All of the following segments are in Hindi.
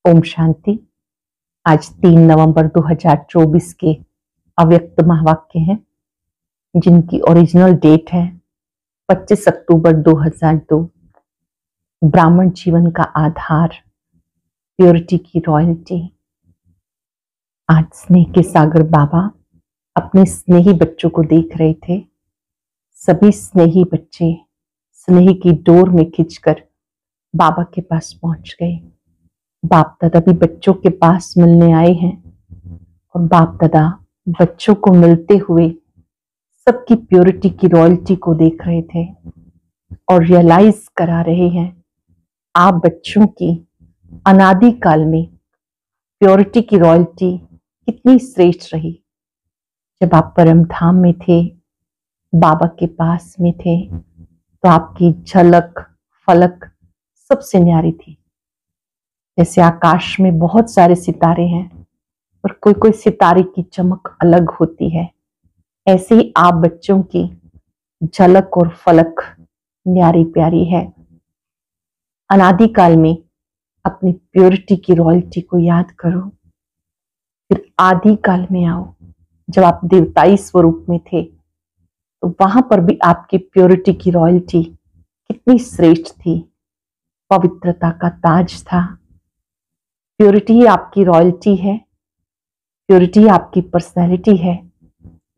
ओम शांति। आज 3 नवंबर 2024 के अव्यक्त महावाक्य हैं जिनकी ओरिजिनल डेट है 25 अक्टूबर 2002। ब्राह्मण जीवन का आधार, प्योरिटी की रॉयल्टी। आज स्नेह के सागर बाबा अपने स्नेही बच्चों को देख रहे थे। सभी स्नेही बच्चे स्नेह की डोर में खिंचकर बाबा के पास पहुंच गए। बाप दादा भी बच्चों के पास मिलने आए हैं और बाप दादा बच्चों को मिलते हुए सबकी प्योरिटी की रॉयल्टी को देख रहे थे और रियलाइज करा रहे हैं आप बच्चों की अनादि काल में प्योरिटी की रॉयल्टी कितनी श्रेष्ठ रही। जब आप परम धाम में थे, बाबा के पास में थे, तो आपकी झलक फलक सबसे न्यारी थी। जैसे आकाश में बहुत सारे सितारे हैं और कोई कोई सितारे की चमक अलग होती है, ऐसे ही आप बच्चों की झलक और फलक न्यारी प्यारी है। अनादिकाल में अपनी प्योरिटी की रॉयल्टी को याद करो, फिर आदि काल में आओ। जब आप देवताई स्वरूप में थे तो वहां पर भी आपकी प्योरिटी की रॉयल्टी कितनी श्रेष्ठ थी, पवित्रता का ताज था। प्योरिटी ही आपकी रॉयल्टी है, प्योरिटी आपकी पर्सनैलिटी है।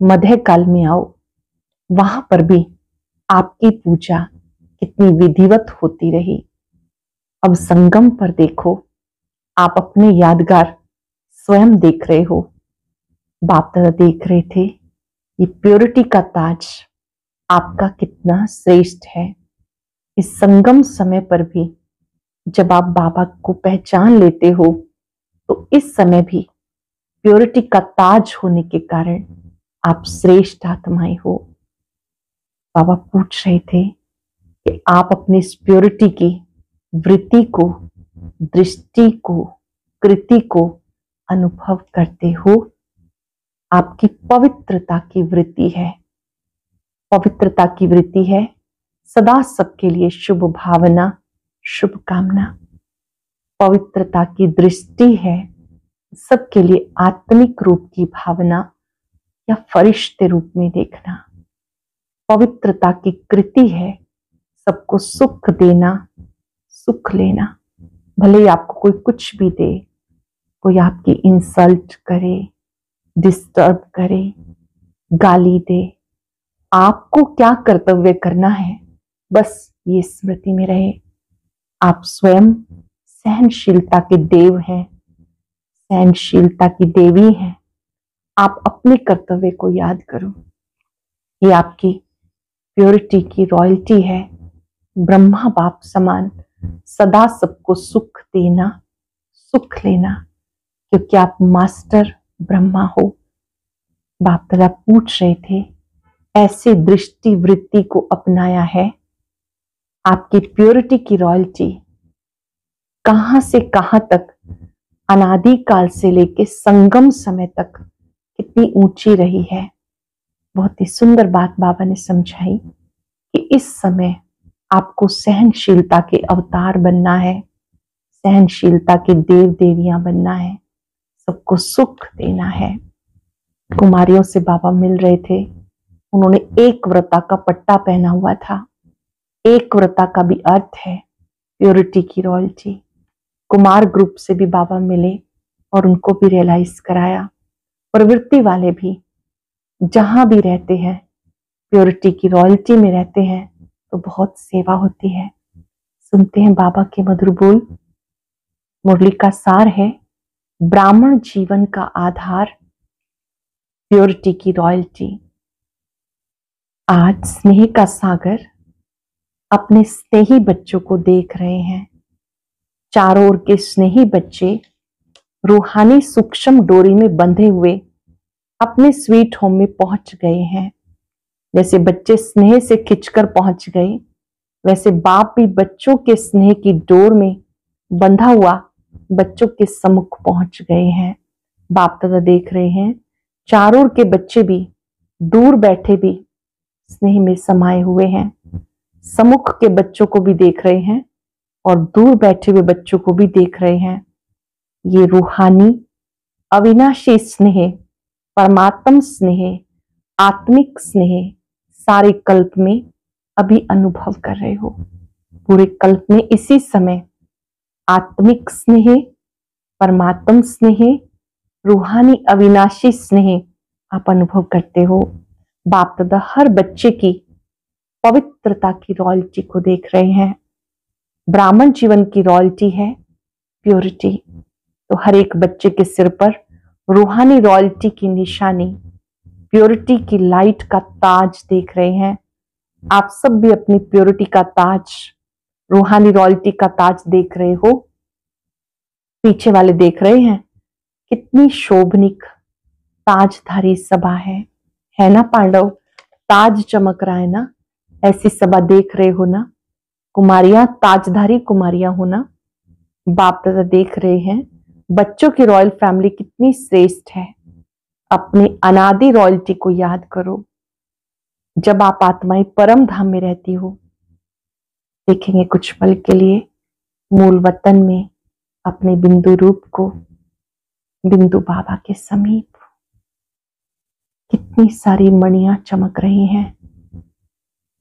मध्य काल में आओ, वहां पर भी आपकी पूजा कितनी विधिवत होती रही। अब संगम पर देखो, आप अपने यादगार स्वयं देख रहे हो। बाप दादा देख रहे थे ये प्योरिटी का ताज आपका कितना श्रेष्ठ है। इस संगम समय पर भी जब आप बाबा को पहचान लेते हो तो इस समय भी प्योरिटी का ताज होने के कारण आप श्रेष्ठ आत्माएं हो। बाबा पूछ रहे थे कि आप अपनी इस प्योरिटी की वृत्ति को, दृष्टि को, कृति को अनुभव करते हो। आपकी पवित्रता की वृत्ति है, पवित्रता की वृत्ति है। सदा सबके लिए शुभ भावना, शुभकामना। पवित्रता की दृष्टि है, सबके लिए आत्मिक रूप की भावना या फरिश्ते रूप में देखना। पवित्रता की कृति है, सबको सुख देना, सुख लेना। भले ही आपको कोई कुछ भी दे, कोई आपकी इंसल्ट करे, डिस्टर्ब करे, गाली दे, आपको क्या कर्तव्य करना है, बस ये स्मृति में रहे। आप स्वयं सहनशीलता के देव हैं, सहनशीलता की देवी हैं। आप अपने कर्तव्य को याद करो। ये आपकी प्योरिटी की रॉयल्टी है। ब्रह्मा बाप समान सदा सबको सुख देना, सुख लेना, क्योंकि आप मास्टर ब्रह्मा हो। बाप दादा पूछ रहे थे ऐसे दृष्टि वृत्ति को अपनाया है। आपकी प्योरिटी की रॉयल्टी कहां से कहां तक, अनादि काल से लेके संगम समय तक कितनी ऊंची रही है। बहुत ही सुंदर बात बाबा ने समझाई कि इस समय आपको सहनशीलता के अवतार बनना है, सहनशीलता के देव देवियां बनना है, सबको सुख देना है। कुमारियों से बाबा मिल रहे थे, उन्होंने एक व्रता का पट्टा पहना हुआ था। एक व्रता का भी अर्थ है प्योरिटी की रॉयल्टी। कुमार ग्रुप से भी बाबा मिले और उनको भी रियलाइज कराया। प्रवृत्ति वाले भी जहां भी रहते हैं, प्योरिटी की रॉयल्टी में रहते हैं, तो बहुत सेवा होती है। सुनते हैं बाबा के मधुर बोल। मुरली का सार है, ब्राह्मण जीवन का आधार, प्योरिटी की रॉयल्टी। आज स्नेह का सागर अपने स्नेही बच्चों को देख रहे हैं। चारों ओर के स्नेही बच्चे रूहानी सूक्ष्म डोरी में बंधे हुए अपने स्वीट होम में पहुंच गए हैं। जैसे बच्चे स्नेह से खिंचकर पहुंच गए, वैसे बाप भी बच्चों के स्नेह की डोर में बंधा हुआ बच्चों के सम्मुख पहुंच गए हैं। बाप दादा देख रहे हैं चारों ओर के बच्चे भी दूर बैठे भी स्नेह में समाये हुए हैं। सम्मुख के बच्चों को भी देख रहे हैं और दूर बैठे हुए बच्चों को भी देख रहे हैं। ये रूहानी अविनाशी स्नेह, परमात्म स्नेह, आत्मिक स्नेह सारे कल्प में अभी अनुभव कर रहे हो। पूरे कल्प में इसी समय आत्मिक स्नेह, परमात्म स्नेह, रूहानी अविनाशी स्नेह आप अनुभव करते हो। बाप दादा हर बच्चे की पवित्रता की रॉयल्टी को देख रहे हैं। ब्राह्मण जीवन की रॉयल्टी है प्योरिटी। तो हर एक बच्चे के सिर पर रूहानी रॉयल्टी की निशानी, प्योरिटी की लाइट का ताज देख रहे हैं। आप सब भी अपनी प्योरिटी का ताज, रूहानी रॉयल्टी का ताज देख रहे हो। पीछे वाले देख रहे हैं कितनी शोभनिक ताजधारी सभा है ना पांडव? ताज चमक रहा है ना? ऐसी सभा देख रहे हो ना? कुमारियां, ताजधारी कुमारियां हो ना? बाप दादा देख रहे हैं बच्चों की रॉयल फैमिली कितनी श्रेष्ठ है। अपनी अनादि रॉयल्टी को याद करो। जब आप आत्माएं परम धाम में रहती हो, देखेंगे कुछ पल के लिए मूल वतन में अपने बिंदु रूप को, बिंदु बाबा के समीप। कितनी सारी मणियां चमक रही हैं।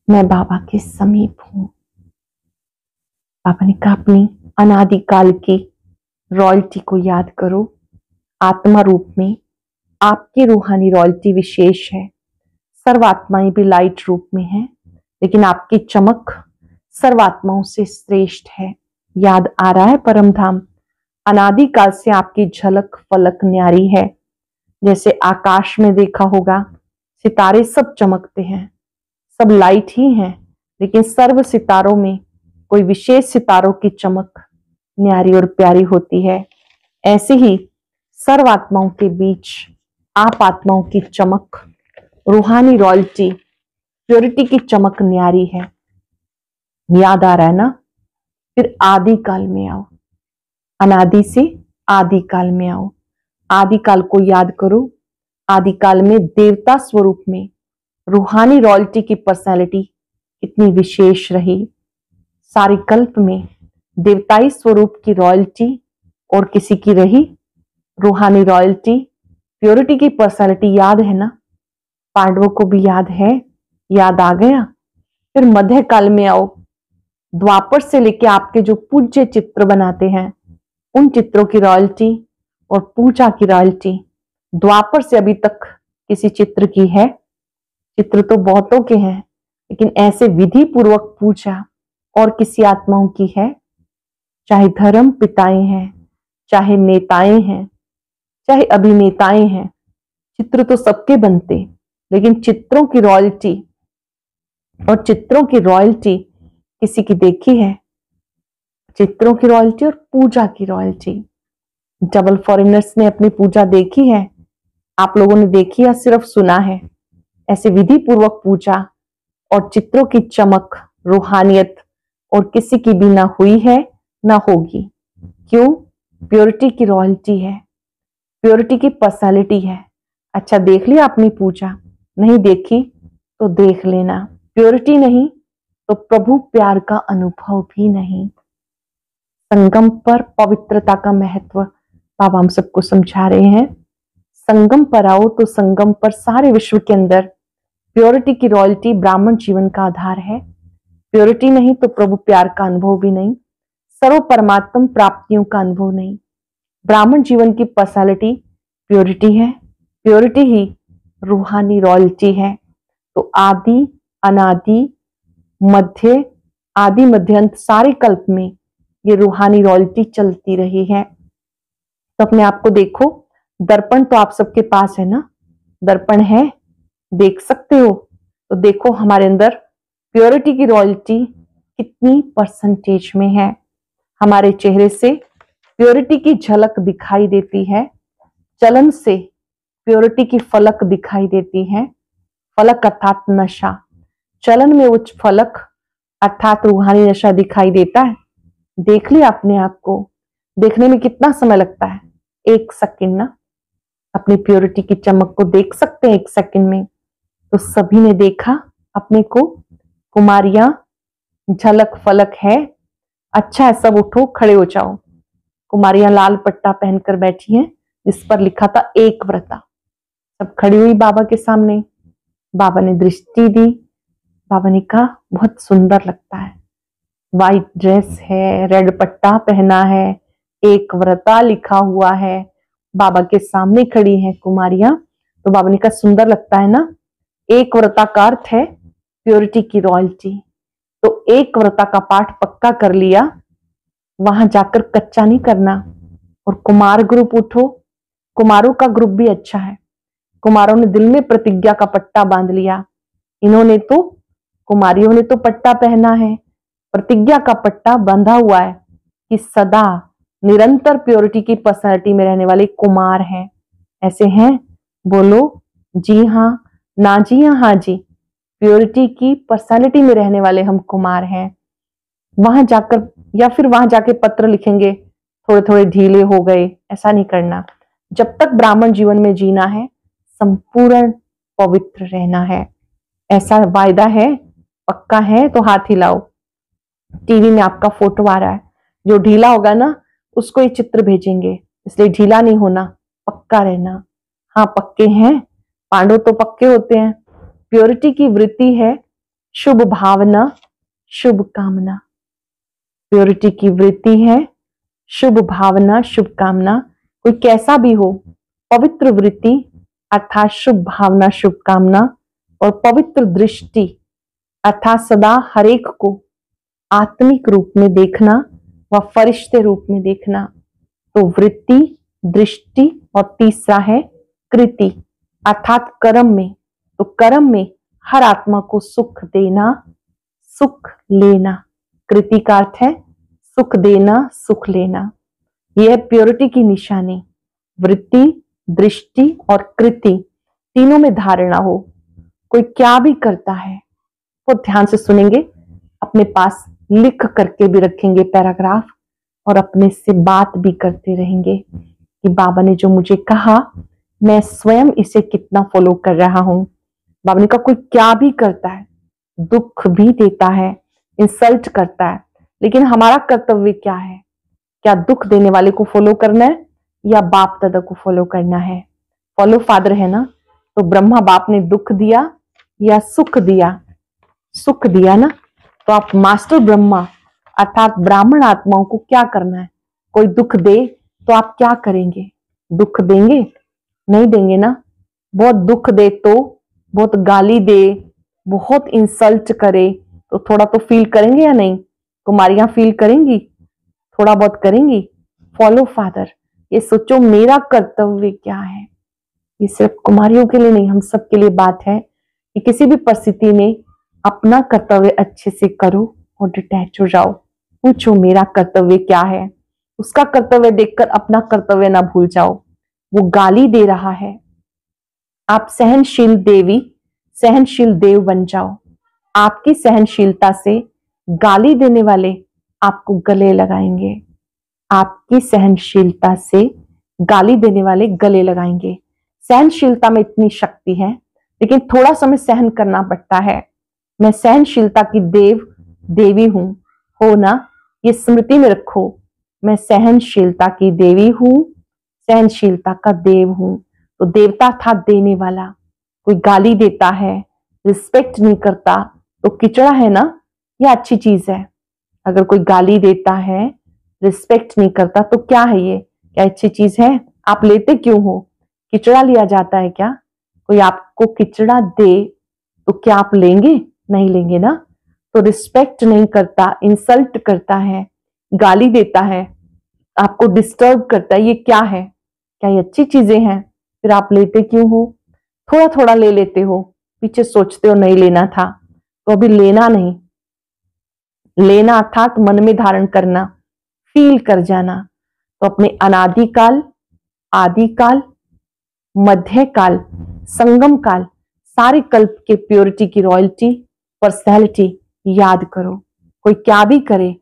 मैं बाबा के समीप हूं। बाबा ने कहा अपनी अनादिकाल की रॉयल्टी को याद करो। आत्मा रूप में आपकी रूहानी रॉयल्टी विशेष है। सर्वात्माएं भी लाइट रूप में है, लेकिन आपकी चमक सर्वात्माओं से श्रेष्ठ है। याद आ रहा है परम धाम? अनादिकाल से आपकी झलक फलक न्यारी है। जैसे आकाश में देखा होगा सितारे सब चमकते हैं, सब लाइट ही हैं, लेकिन सर्व सितारों में कोई विशेष सितारों की चमक न्यारी और प्यारी होती है। ऐसे ही सर्व आत्माओं के बीच आप आत्माओं की चमक, रूहानी रॉयल्टी, प्योरिटी की चमक न्यारी है। याद आ रहा है ना? फिर आदि काल में आओ। अनादि से आदि काल में आओ। आदि काल को याद करो। आदि काल में देवता स्वरूप में रूहानी रॉयल्टी की पर्सनालिटी कितनी विशेष रही। सारी कल्प में देवताई स्वरूप की रॉयल्टी और किसी की रही रूहानी रॉयल्टी, प्योरिटी की पर्सनालिटी। याद है ना? पांडवों को भी याद है, याद आ गया। फिर मध्य काल में आओ। द्वापर से लेके आपके जो पूज्य चित्र बनाते हैं, उन चित्रों की रॉयल्टी और पूजा की रॉयल्टी द्वापर से अभी तक किसी चित्र की है? चित्र तो बहुतों के हैं, लेकिन ऐसे विधि पूर्वक पूजा और किसी आत्माओं की है? चाहे धर्म पिताएं हैं, चाहे नेताएं हैं, चाहे अभिनेताएं हैं, चित्र तो सबके बनते, लेकिन चित्रों की रॉयल्टी और चित्रों की रॉयल्टी किसी की देखी है? चित्रों की रॉयल्टी और पूजा की रॉयल्टी डबल फॉरेनर्स ने अपनी पूजा देखी है? आप लोगों ने देखी या सिर्फ सुना है? ऐसे विधि पूर्वक पूजा और चित्रों की चमक, रूहानियत और किसी की भी ना हुई है ना होगी। क्यों? प्योरिटी की रॉयल्टी है, प्योरिटी की पर्सनालिटी है। अच्छा, देख लिया आपने पूजा? नहीं देखी तो देख लेना। प्योरिटी नहीं तो प्रभु प्यार का अनुभव भी नहीं। संगम पर पवित्रता का महत्व बाबा हम सबको समझा रहे हैं। संगम पर आओ तो संगम पर सारे विश्व के अंदर प्योरिटी की रॉयल्टी ब्राह्मण जीवन का आधार है। प्योरिटी नहीं तो प्रभु प्यार का अनुभव भी नहीं, सर्व परमात्म प्राप्तियों का अनुभव नहीं। ब्राह्मण जीवन की पर्सनालिटी प्योरिटी है, प्योरिटी ही रूहानी रॉयल्टी है। तो आदि अनादि मध्य, आदि मध्यंत सारे कल्प में ये रूहानी रॉयल्टी चलती रही है। तो अपने आप को देखो। दर्पण तो आप सबके पास है ना? दर्पण है, देख सकते हो। तो देखो हमारे अंदर प्योरिटी की रॉयल्टी कितनी परसेंटेज में है। हमारे चेहरे से प्योरिटी की झलक दिखाई देती है। चलन से प्योरिटी की फलक दिखाई देती है। फलक अर्थात नशा, चलन में उच्च फलक अर्थात रूहानी नशा दिखाई देता है। देख लिया अपने आप को? देखने में कितना समय लगता है? 1 सेकंड ना? अपनी प्योरिटी की चमक को देख सकते हैं 1 सेकंड में। तो सभी ने देखा अपने को। कुमारियां, झलक फलक है। अच्छा है, सब उठो, खड़े हो जाओ। कुमारियां लाल पट्टा पहनकर बैठी हैं जिस पर लिखा था एक व्रता। सब खड़ी हुई बाबा के सामने। बाबा ने दृष्टि दी। बाबा ने कहा बहुत सुंदर लगता है, वाइट ड्रेस है, रेड पट्टा पहना है, एक व्रता लिखा हुआ है। बाबा के सामने खड़ी हैं कुमारियां। तो बाबा ने कहा सुंदर लगता है ना। एक व्रता का अर्थ है प्योरिटी की रॉयल्टी। तो एक व्रता का पाठ पक्का कर लिया, वहां जाकर कच्चा नहीं करना। और कुमार ग्रुप उठो, कुमारों का ग्रुप भी अच्छा है। कुमारों ने दिल में प्रतिज्ञा का पट्टा बांध लिया। इन्होंने तो, कुमारियों ने तो पट्टा पहना है, प्रतिज्ञा का पट्टा बंधा हुआ है कि सदा निरंतर प्योरिटी की पर्सनालिटी में रहने वाले कुमार हैं। ऐसे हैं? बोलो जी हाँ, ना जी हाँ जी। प्योरिटी की पर्सनालिटी में रहने वाले हम कुमार हैं। वहां जाकर या फिर वहां जाके पत्र लिखेंगे थोड़े थोड़े ढीले हो गए, ऐसा नहीं करना। जब तक ब्राह्मण जीवन में जीना है, संपूर्ण पवित्र रहना है। ऐसा वायदा है, पक्का है तो हाथ हिलाओ। टीवी में आपका फोटो आ रहा है, जो ढीला होगा ना उसको ये चित्र भेजेंगे, इसलिए ढीला नहीं होना, पक्का रहना। हाँ पक्के हैं, पांडव तो पक्के होते हैं। प्योरिटी की वृत्ति है शुभ भावना, शुभ कामना। प्योरिटी की वृत्ति है शुभ भावना, शुभ कामना। कोई कैसा भी हो, पवित्र वृत्ति अर्थात शुभ भावना, शुभ कामना, और पवित्र दृष्टि अर्थात सदा हरेक को आत्मिक रूप में देखना व फरिश्ते रूप में देखना। तो वृत्ति, दृष्टि, और तीसरा है कृति अर्थात कर्म में। तो कर्म में हर आत्मा को सुख देना, सुख लेना। कृति का अर्थ है सुख देना, सुख लेना। यह प्योरिटी की निशानी। वृत्ति, दृष्टि और कृति तीनों में धारणा हो। कोई क्या भी करता है वो ध्यान से सुनेंगे, अपने पास लिख करके भी रखेंगे पैराग्राफ, और अपने से बात भी करते रहेंगे कि बाबा ने जो मुझे कहा मैं स्वयं इसे कितना फॉलो कर रहा हूं। बाबा ने कहा कोई क्या भी करता है, दुख भी देता है, इंसल्ट करता है, लेकिन हमारा कर्तव्य क्या है? क्या दुख देने वाले को फॉलो करना है या बाप दादा को फॉलो करना है? फॉलो फादर है ना। तो ब्रह्मा बाप ने दुख दिया या सुख दिया? सुख दिया ना। तो आप मास्टर ब्रह्मा अर्थात ब्राह्मण आत्माओं को क्या करना है? कोई दुख दे तो आप क्या करेंगे? दुख देंगे? नहीं देंगे ना। बहुत दुख दे तो, बहुत गाली दे, बहुत इंसल्ट करे तो थोड़ा तो फील करेंगे या नहीं? कुमारियां फील करेंगी, थोड़ा बहुत करेंगी। फॉलो फादर, ये सोचो मेरा कर्तव्य क्या है। ये सिर्फ कुमारियों के लिए नहीं, हम सब के लिए बात है कि किसी भी परिस्थिति में अपना कर्तव्य अच्छे से करो और डिटैच हो जाओ। पूछो मेरा कर्तव्य क्या है। उसका कर्तव्य देखकर अपना कर्तव्य ना भूल जाओ। वो गाली दे रहा है, आप सहनशील देवी, सहनशील देव बन जाओ। आपकी सहनशीलता से गाली देने वाले आपको गले लगाएंगे। आपकी सहनशीलता से गाली देने वाले गले लगाएंगे। सहनशीलता में इतनी शक्ति है, लेकिन थोड़ा समय सहन करना पड़ता है। मैं सहनशीलता की देवी हूं, हो ना, ये स्मृति में रखो। मैं सहनशीलता की देवी हूं, सहनशीलता का देव हूं। तो देवता था देने वाला। कोई गाली देता है, रिस्पेक्ट नहीं करता तो किचड़ा है ना, यह अच्छी चीज है। अगर कोई गाली देता है, रिस्पेक्ट नहीं करता तो क्या है ये? क्या अच्छी चीज है? आप लेते क्यों हो? किचड़ा लिया जाता है क्या? कोई आपको किचड़ा दे तो क्या आप लेंगे? नहीं लेंगे ना। तो रिस्पेक्ट नहीं करता, इंसल्ट करता है, गाली देता है, आपको डिस्टर्ब करता है, ये क्या है? क्या ये अच्छी चीजें हैं? फिर आप लेते क्यों हो? थोड़ा थोड़ा ले लेते हो, पीछे सोचते हो नहीं लेना था, तो अभी लेना नहीं। लेना अर्थात मन में धारण करना, फील कर जाना। तो अपने अनादिकाल, आदिकाल, मध्यकाल, संगम काल, सारे कल्प के प्योरिटी की रॉयल्टी, पर्सनैलिटी याद करो। कोई क्या भी करे,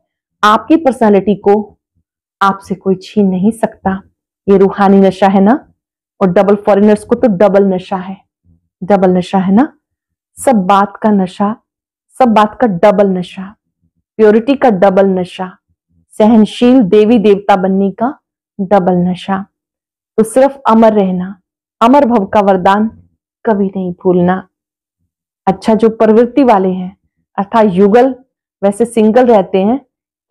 आपकी पर्सनैलिटी को आपसे कोई छीन नहीं सकता। ये रूहानी नशा है ना। और डबल फॉरेनर्स को तो डबल नशा है, डबल नशा है ना। सब बात का नशा, सब बात का डबल नशा, प्योरिटी का डबल नशा, सहनशील देवी देवता बनने का डबल नशा। तो सिर्फ अमर रहना, अमर भव का वरदान कभी नहीं भूलना। अच्छा, जो प्रवृत्ति वाले हैं अर्थात युगल, वैसे सिंगल रहते हैं,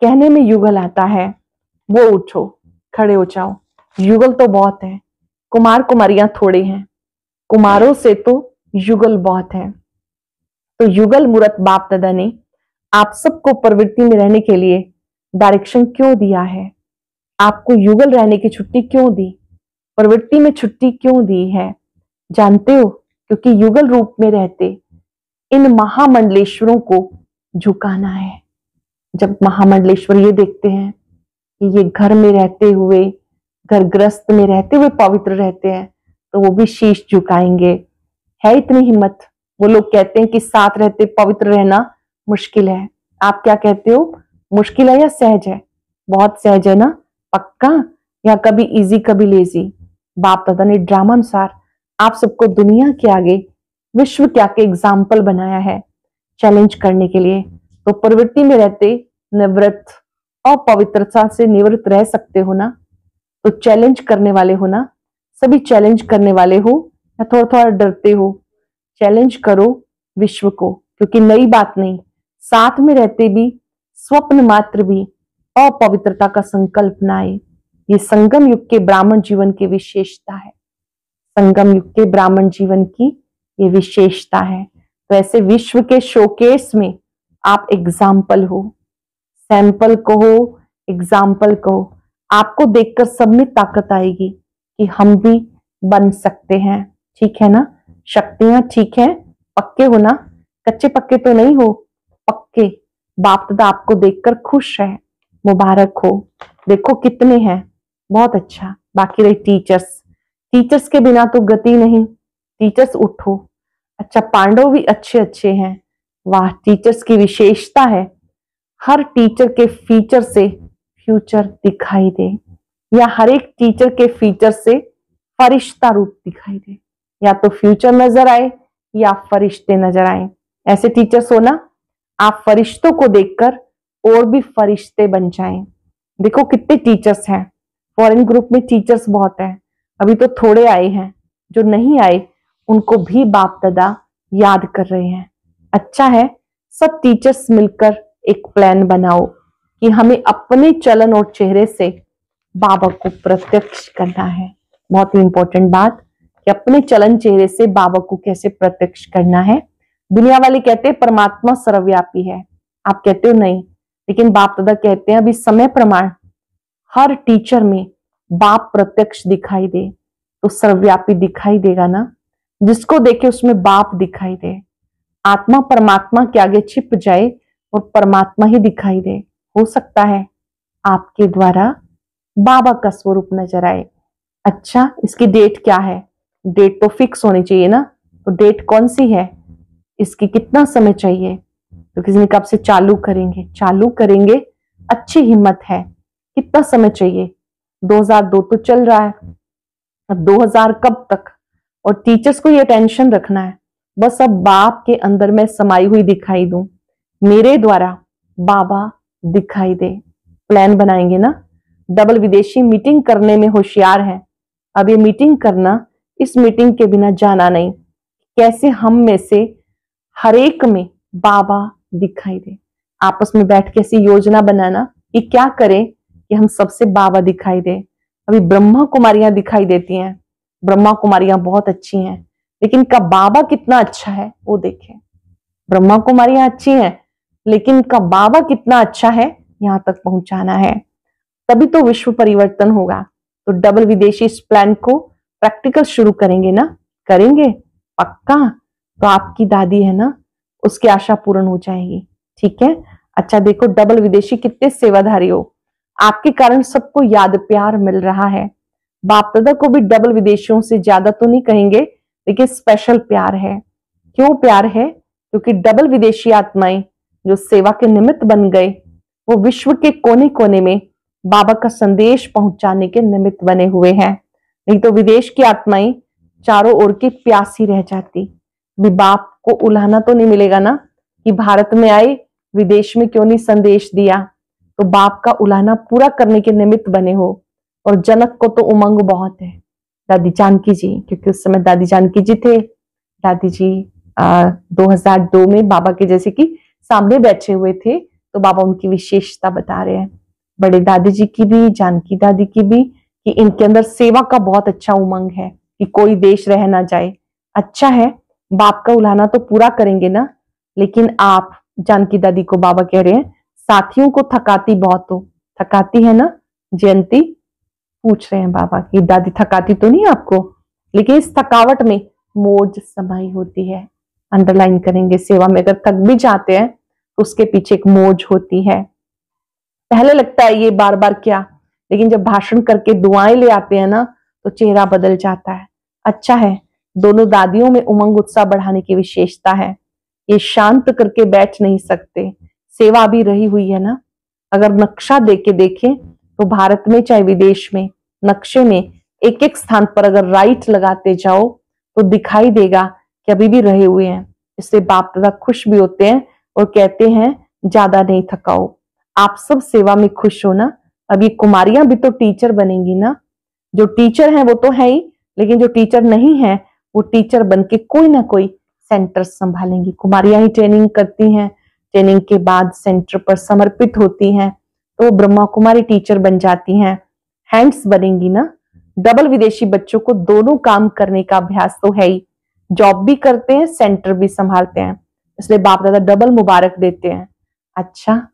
कहने में युगल आता है, वो उठो, खड़े हो जाओ। युगल तो बहुत है, कुमार कुमारियां थोड़े हैं, कुमारों से तो युगल बहुत है। तो युगल मूर्त बाप दादा ने आप सबको प्रवृत्ति में रहने के लिए डायरेक्शन क्यों दिया है? आपको युगल रहने की छुट्टी क्यों दी, प्रवृत्ति में छुट्टी क्यों दी है? जानते हो, क्योंकि युगल रूप में रहते इन महामंडलेश्वरों को झुकाना है। जब महामंडलेश्वर ये देखते हैं कि ये घर में रहते हुए, घर ग्रस्त में रहते हुए पवित्र रहते हैं, तो वो भी शीश झुकाएंगे। है इतनी हिम्मत। वो लोग कहते हैं कि साथ रहते पवित्र रहना मुश्किल है। आप क्या कहते हो, मुश्किल है या सहज है? बहुत सहज है ना, पक्का, या कभी इजी कभी लेजी? बाप दादा ने ड्रामा अनुसार आप सबको दुनिया के आगे, विश्व के आगे एग्जाम्पल बनाया है चैलेंज करने के लिए। तो प्रवृत्ति में रहते निवृत्त और पवित्रता से निवृत्त रह सकते हो ना? तो चैलेंज करने वाले हो ना? सभी चैलेंज करने वाले हो या थोड़ा थोड़ा डरते हो? चैलेंज करो विश्व को, क्योंकि नई बात नहीं, साथ में रहते भी स्वप्न मात्र भी अपवित्रता का संकल्प न आए। ये संगम युग के ब्राह्मण जीवन की विशेषता है। संगम युग के ब्राह्मण जीवन की ये विशेषता है। तो ऐसे विश्व के शोकेस में आप एग्जाम्पल हो, सैंपल कहो, एग्जाम्पल कहो। आपको देखकर सब में ताकत आएगी कि हम भी बन सकते हैं। ठीक है ना? शक्तियां ठीक है, पक्के हो ना? कच्चे पक्के तो नहीं हो, पक्के। बाप दादा आपको देखकर खुश है, मुबारक हो। देखो कितने हैं, बहुत अच्छा। बाकी रही टीचर्स, टीचर्स के बिना तो गति नहीं। टीचर्स उठो। अच्छा, पांडव भी अच्छे अच्छे हैं, वाह। टीचर्स की विशेषता है, हर टीचर के फीचर से फ्यूचर दिखाई दे, या हर एक टीचर के फीचर से फरिश्ता रूप दिखाई दे। या तो फ्यूचर नजर आए या फरिश्ते नजर आए। ऐसे टीचर्स हो ना, आप फरिश्तों को देखकर और भी फरिश्ते बन जाएं। देखो कितने टीचर्स हैं, फॉरेन ग्रुप में टीचर्स बहुत हैं, अभी तो थोड़े आए हैं। जो नहीं आए उनको भी बाप दादा याद कर रहे हैं। अच्छा है, सब टीचर्स मिलकर एक प्लान बनाओ कि हमें अपने चलन और चेहरे से बाबा को प्रत्यक्ष करना है। बहुत ही इंपॉर्टेंट बात कि अपने चलन चेहरे से बाबा को कैसे प्रत्यक्ष करना है। दुनिया वाले कहते हैं परमात्मा सर्वव्यापी है, आप कहते हो नहीं, लेकिन बाप दादा कहते हैं अभी समय प्रमाण हर टीचर में बाप प्रत्यक्ष दिखाई दे तो सर्वव्यापी दिखाई देगा ना। जिसको देखे उसमें बाप दिखाई दे, आत्मा परमात्मा के आगे छिप जाए और परमात्मा ही दिखाई दे। हो सकता है आपके द्वारा बाबा का स्वरूप नजर आए। अच्छा, इसकी डेट क्या है? डेट तो फिक्स होनी चाहिए ना, तो डेट कौन सी है? इसकी कितना समय चाहिए? तो किसी ने कब से चालू करेंगे, अच्छी हिम्मत है। कितना समय चाहिए? 2002 तो चल रहा है, अब 2000 कब तक? और टीचर्स को ये टेंशन रखना है, बस अब बाप के अंदर मैं समाई हुई दिखाई दूं, मेरे द्वारा बाबा दिखाई दे। प्लान बनाएंगे ना। डबल विदेशी मीटिंग करने में होशियार है। अब ये मीटिंग करना, इस मीटिंग के बिना जाना नहीं। कैसे हम में से हर एक में बाबा दिखाई दे। आपस में बैठ के ऐसी योजना बनाना कि क्या करें कि हम सबसे बाबा दिखाई दे। अभी ब्रह्मा कुमारियां दिखाई देती हैं, ब्रह्मा कुमारियां बहुत अच्छी हैं, लेकिन का बाबा कितना अच्छा है वो देखें। ब्रह्मा कुमारियां अच्छी हैं, लेकिन का बाबा कितना अच्छा है, यहां तक पहुंचाना है। तभी तो विश्व परिवर्तन होगा। तो डबल विदेशी इस प्लान को प्रैक्टिकल शुरू करेंगे ना? करेंगे पक्का। तो आपकी दादी है ना, उसकी आशा पूर्ण हो जाएगी। ठीक है। अच्छा देखो, डबल विदेशी कितने सेवाधारी हो, आपके कारण सबको याद प्यार मिल रहा है। बाप दादा को भी डबल विदेशियों से ज्यादा तो नहीं कहेंगे, लेकिन स्पेशल प्यार है। क्यों प्यार है? क्योंकि डबल विदेशी आत्माएं जो सेवा के निमित्त बन गए, वो विश्व के कोने कोने में बाबा का संदेश पहुंचाने के निमित्त बने हुए हैं। नहीं तो विदेश की आत्माएं चारों ओर की प्यासी रह जाती। भी बाप को उल्हाना तो नहीं मिलेगा ना कि भारत में आए, विदेश में क्यों नहीं संदेश दिया। तो बाप का उलाहना पूरा करने के निमित्त बने हो। और जनक को तो उमंग बहुत है, दादी जानकी जी, क्योंकि उस समय दादी जानकी जी थे। दादी जी 2002 में बाबा के जैसे कि सामने बैठे हुए थे, तो बाबा उनकी विशेषता बता रहे हैं, बड़े दादी जी की भी, जानकी दादी की भी, कि इनके अंदर सेवा का बहुत अच्छा उमंग है कि कोई देश रह ना जाए। अच्छा है, बाप का उलाहना तो पूरा करेंगे ना, लेकिन आप जानकी दादी को बाबा कह रहे हैं साथियों को थकाती बहुत हो। थकाती है ना जयंती? पूछ रहे हैं बाबा कि दादी थकाती तो नहीं आपको? लेकिन इस थकावट में मौज समाई होती है। अंडरलाइन करेंगे, सेवा में अगर थक भी जाते हैं तो उसके पीछे एक मौज होती है। पहले लगता है ये बार बार क्या, लेकिन जब भाषण करके दुआएं ले आते हैं ना तो चेहरा बदल जाता है। अच्छा है, दोनों दादियों में उमंग उत्साह बढ़ाने की विशेषता है। ये शांत करके बैठ नहीं सकते, सेवा भी रही हुई है ना। अगर नक्शा देख के देखें तो भारत में चाहे विदेश में, नक्शे में एक एक स्थान पर अगर राइट लगाते जाओ तो दिखाई देगा कि अभी भी रहे हुए हैं। इससे बाप दादा खुश भी होते हैं और कहते हैं ज्यादा नहीं थकाओ, आप सब सेवा में खुश हो ना। अभी कुमारियां भी तो टीचर बनेंगी ना, जो टीचर हैं वो तो है ही, लेकिन जो टीचर नहीं है वो टीचर बन के कोई ना कोई सेंटर संभालेंगी। कुमारियां ही ट्रेनिंग करती हैं, ट्रेनिंग के बाद सेंटर पर समर्पित होती हैं, तो ब्रह्मा कुमारी टीचर बन जाती हैं, हैंड्स बनेंगी ना। डबल विदेशी बच्चों को दोनों काम करने का अभ्यास तो है ही, जॉब भी करते हैं, सेंटर भी संभालते हैं, इसलिए बाप दादा डबल मुबारक देते हैं। अच्छा,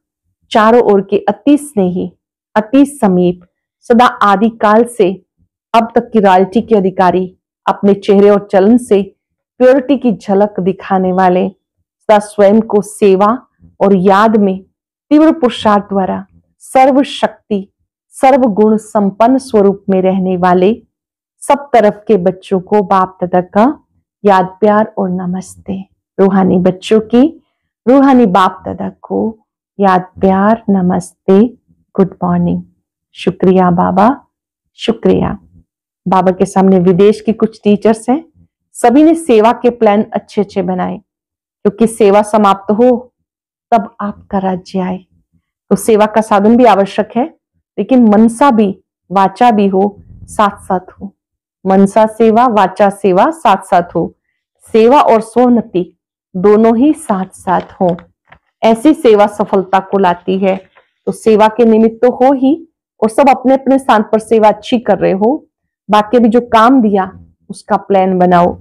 चारों ओर के अति स्नेही, अति समीप, सदा आदि काल से अब तक की रॉयल्टी के अधिकारी, अपने चेहरे और चलन से प्योरिटी की झलक दिखाने वाले, सदा स्वयं को सेवा और याद में तीव्र पुरुषार्थ द्वारा सर्वशक्ति सर्व गुण संपन्न स्वरूप में रहने वाले सब तरफ के बच्चों को बाप दादा का याद प्यार और नमस्ते। रूहानी बच्चों की रूहानी बाप दादा को याद प्यार नमस्ते, गुड मॉर्निंग। शुक्रिया बाबा, शुक्रिया। बाबा के सामने विदेश की कुछ टीचर्स हैं, सभी ने सेवा के प्लान अच्छे अच्छे बनाए, क्योंकि सेवा समाप्त हो तब आपका राज्य आए। तो सेवा का साधन भी आवश्यक है, लेकिन मनसा भी वाचा भी हो, साथ साथ हो। मनसा सेवा वाचा सेवा साथ साथ हो, सेवा और स्वोन्नति दोनों ही साथ साथ हो, ऐसी सेवा सफलता को लाती है। तो सेवा के निमित्त तो हो ही, और सब अपने अपने स्थान पर सेवा अच्छी कर रहे हो, बाकी भी जो काम दिया उसका प्लान बनाओ।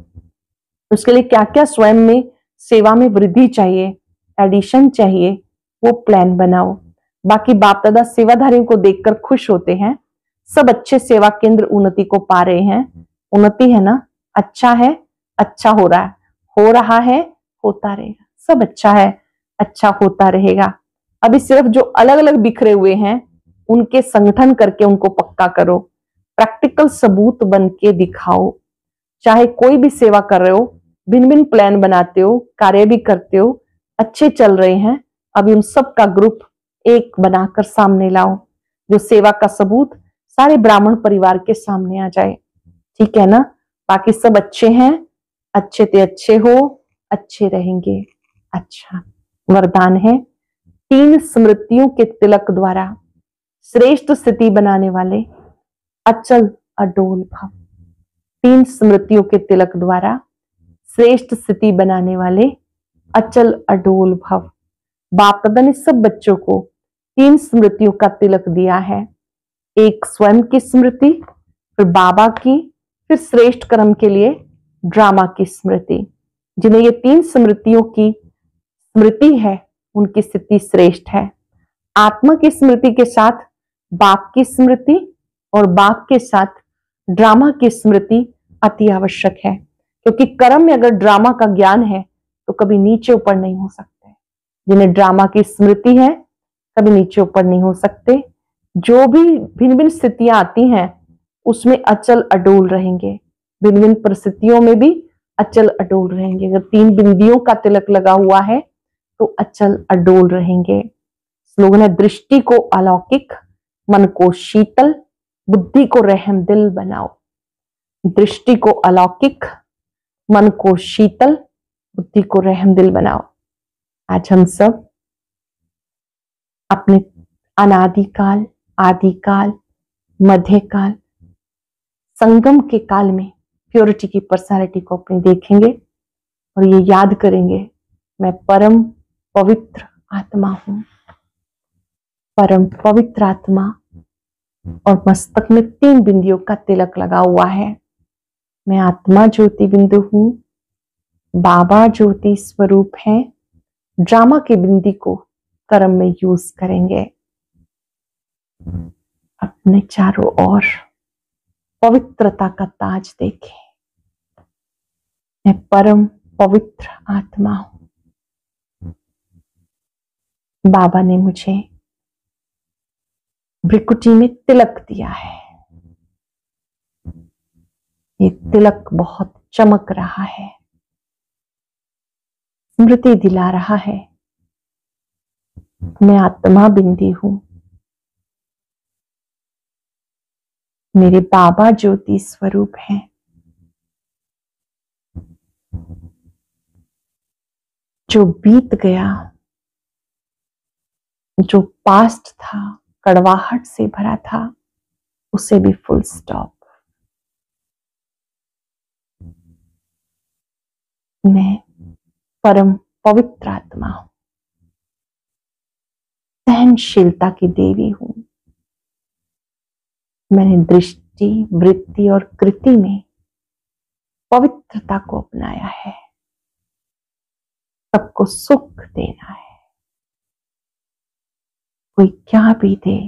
उसके लिए क्या क्या स्वयं में सेवा में वृद्धि चाहिए, एडिशन चाहिए, वो प्लान बनाओ। बाकी बाप दादा सेवाधारियों को देखकर खुश होते हैं, सब अच्छे सेवा केंद्र उन्नति को पा रहे हैं। उन्नति है ना, अच्छा है, अच्छा हो रहा है, हो रहा है, होता रहेगा, सब अच्छा है, अच्छा होता रहेगा। अभी सिर्फ जो अलग अलग बिखरे हुए हैं उनके संगठन करके उनको पक्का करो, प्रैक्टिकल सबूत बन के दिखाओ। चाहे कोई भी सेवा कर रहे हो, भिन्न भिन्न प्लान बनाते हो, कार्य भी करते हो, अच्छे चल रहे हैं, अभी उन सब का ग्रुप एक बनाकर सामने लाओ, जो सेवा का सबूत सारे ब्राह्मण परिवार के सामने आ जाए। ठीक है ना? बाकी सब अच्छे हैं, अच्छे ते अच्छे हो, अच्छे रहेंगे। अच्छा, वरदान है 3 स्मृतियों के तिलक द्वारा श्रेष्ठ स्थिति बनाने वाले अचल अडोल भव। 3 स्मृतियों के तिलक द्वारा श्रेष्ठ स्थिति बनाने वाले अचल अडोल भव। बाप दादा ने सब बच्चों को 3 स्मृतियों का तिलक दिया है, एक स्वयं की स्मृति, फिर बाबा की, फिर श्रेष्ठ कर्म के लिए ड्रामा की स्मृति। जिन्हें ये 3 स्मृतियों की स्मृति है उनकी स्थिति श्रेष्ठ है। आत्मा की स्मृति के साथ बाप की स्मृति और बाप के साथ ड्रामा की स्मृति अति आवश्यक है, क्योंकि कर्म में अगर ड्रामा का ज्ञान है तो कभी नीचे ऊपर नहीं हो सकते। जिन्हें ड्रामा की स्मृति है कभी नीचे ऊपर नहीं हो सकते। जो भी भिन्न भिन्न स्थितियां आती हैं उसमें अचल अडोल रहेंगे, भिन्न भिन्न परिस्थितियों में भी अचल अडोल रहेंगे। अगर 3 बिंदियों का तिलक लगा हुआ है तो अचल अडोल रहेंगे। स्लोगन है दृष्टि को अलौकिक, मन को शीतल, बुद्धि को रहम दिल बनाओ। दृष्टि को अलौकिक, मन को शीतल, बुद्धि को रहम दिल बनाओ। आज हम सब अपने अनादिकाल, आदिकाल, मध्यकाल, संगम के काल में प्योरिटी की पर्सनालिटी को अपनी देखेंगे और ये याद करेंगे, मैं परम पवित्र आत्मा हूं, परम पवित्र आत्मा। और मस्तक में 3 बिंदियों का तिलक लगा हुआ है। मैं आत्मा ज्योति बिंदु हूं, बाबा ज्योति स्वरूप है। ड्रामा की बिंदी को कर्म में यूज करेंगे। अपने चारों ओर पवित्रता का ताज देखें। मैं परम पवित्र आत्मा हूं। बाबा ने मुझे भ्रिकुटी में तिलक दिया है। ये तिलक बहुत चमक रहा है, स्मृति दिला रहा है, मैं आत्मा बिंदी हूं। मेरे बाबा ज्योति स्वरूप हैं। जो बीत गया, जो पास्ट था, कड़वाहट से भरा था, उसे भी फुल स्टॉप। मैं परम पवित्र आत्मा हूं, सहनशीलता की देवी हूं। मैंने दृष्टि, वृत्ति और कृति में पवित्रता को अपनाया है। सबको सुख देना है। कोई क्या भी दे,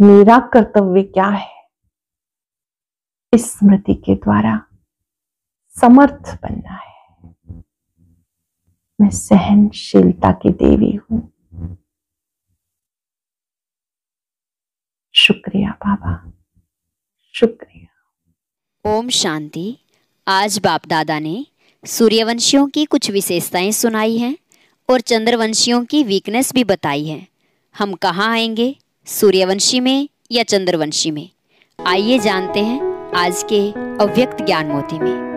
मेरा कर्तव्य क्या है, इस स्मृति के द्वारा समर्थ बनना है। मैं सहनशीलता की देवी हूं। शुक्रिया बाबा, शुक्रिया। ओम शांति। आज बाप दादा ने सूर्यवंशियों की कुछ विशेषताएं सुनाई हैं और चंद्रवंशियों की वीकनेस भी बताई है। हम कहाँ आएंगे, सूर्यवंशी में या चंद्रवंशी में? आइए जानते हैं आज के अव्यक्त ज्ञान मोती में।